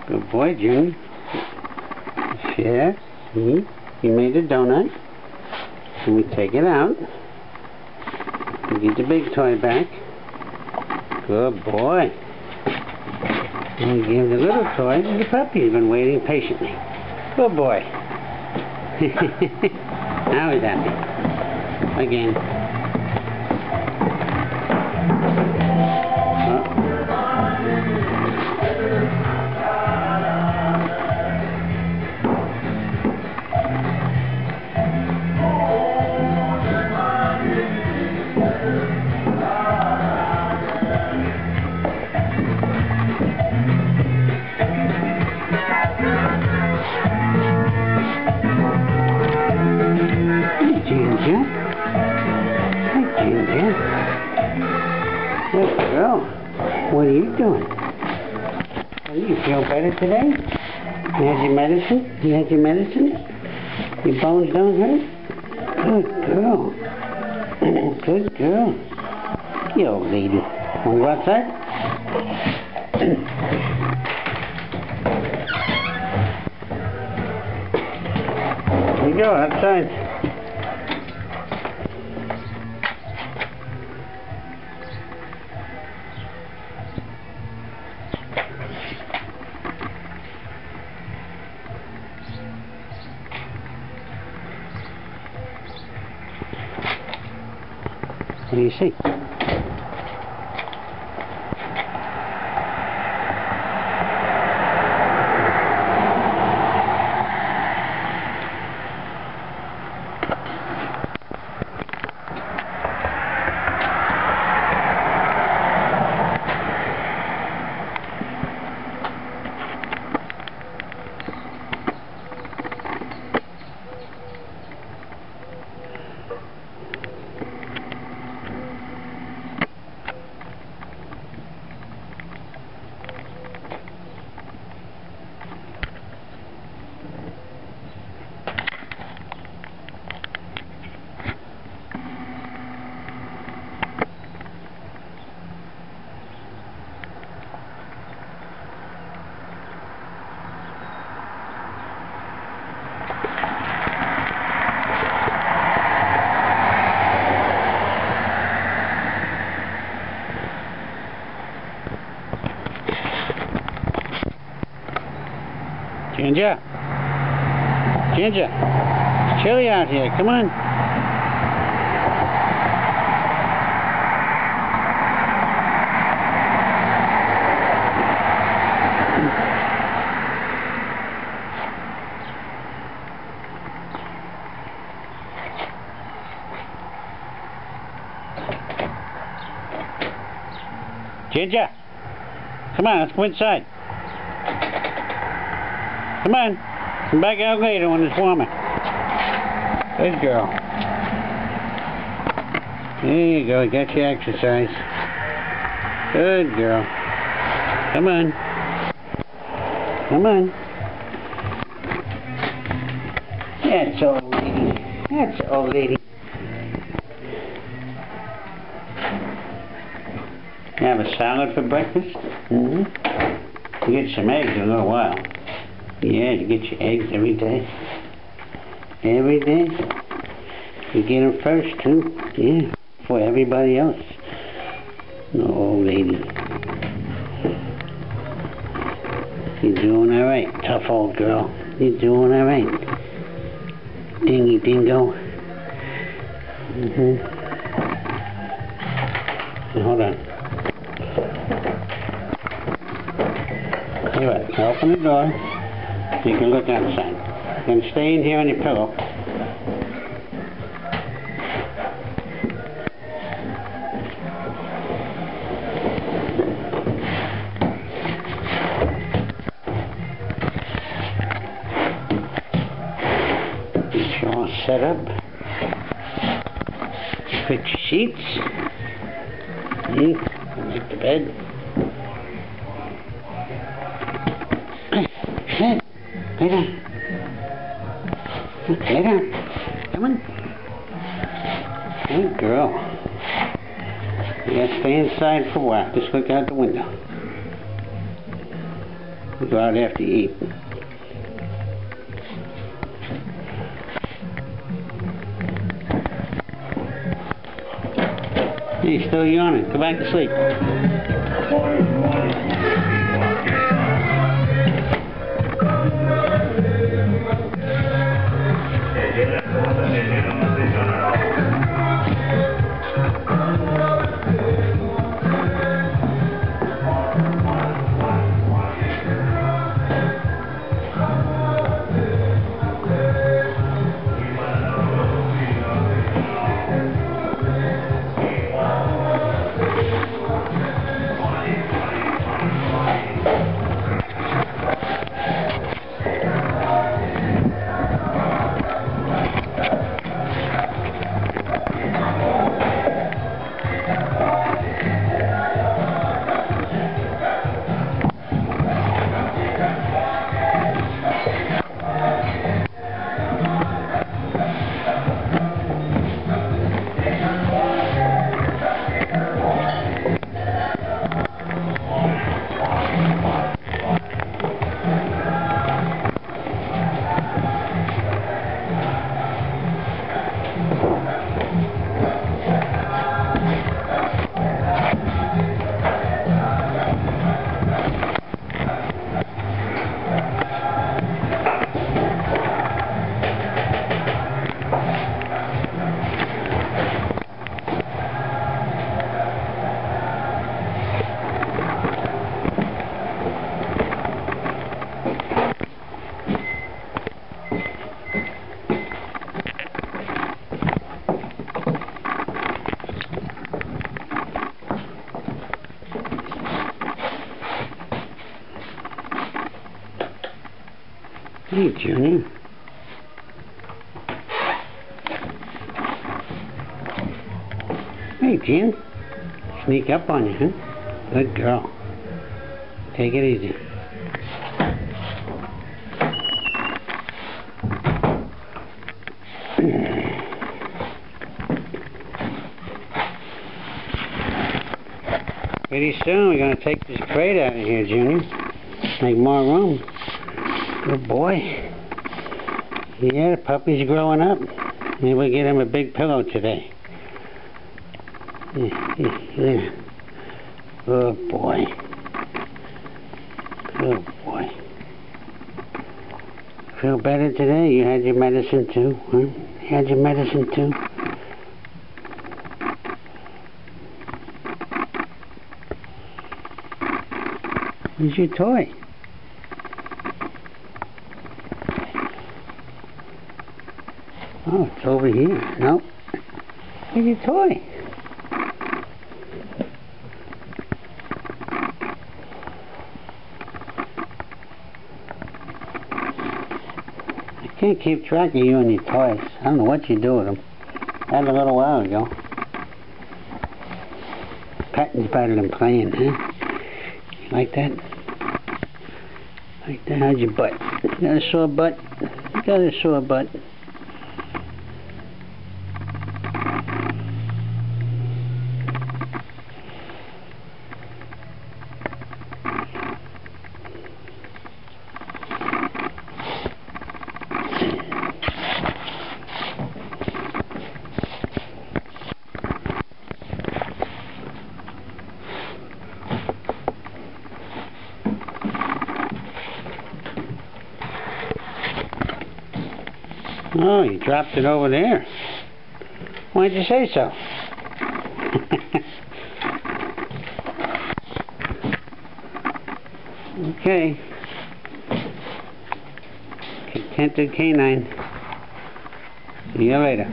Good boy, Junior. Share. See? You made a donut. And we take it out. We get the big toy back. Good boy. And we give the little toy to the puppy who's been waiting patiently. Good boy. Now he's happy. Again. Ginger? Hi, Ginger. Good girl. What are you doing? Do you feel better today? You had your medicine? You had your medicine? Your bones don't hurt? Good girl. Good girl. You old lady. Want to go outside? Here you go, outside. What do you see? Ginger! Ginger! It's chilly out here, come on! Ginger! Come on, let's go inside. Come on. Come back out later when it's warmer. Good girl. There you go. Get your exercise. Good girl. Come on. Come on. That's old lady. That's old lady. You have a salad for breakfast? Mm-hmm. You get some eggs in a little while. Yeah, you get your eggs every day. Every day. You get them first, too. Yeah, for everybody else. No, old lady. You're doing all right, tough old girl. You're doing all right. Dingy dingo. Hold on. All right, now open the door. You can look outside. You can stay in here on your pillow. Get you all set up. Put your sheets. Make the bed. Hey. Lay down. Lay down. Come on. Good girl. You gotta stay inside for a while. Just look out the window. We go out after you eat. You're still yawning. Go back to sleep. Hey, Junior. Hey, Jim. Sneak up on you, huh? Good girl. Take it easy. Pretty soon we're going to take this crate out of here, Junior. Make more room. Good boy. Yeah, the puppy's growing up. Maybe we'll get him a big pillow today. Yeah. Good boy. Good boy. Feel better today? You had your medicine too, huh? You had your medicine too? Where's your toy? Oh, it's over here. Nope. Where's your toy? I can't keep track of you and your toys. I don't know what you do with them. Had a little while ago. Petting's better than playing, huh? You like that? Like that? How's your butt? You got a sore butt? You got a sore butt. Oh, you dropped it over there. Why'd you say so? Okay. Contented canine. See you later.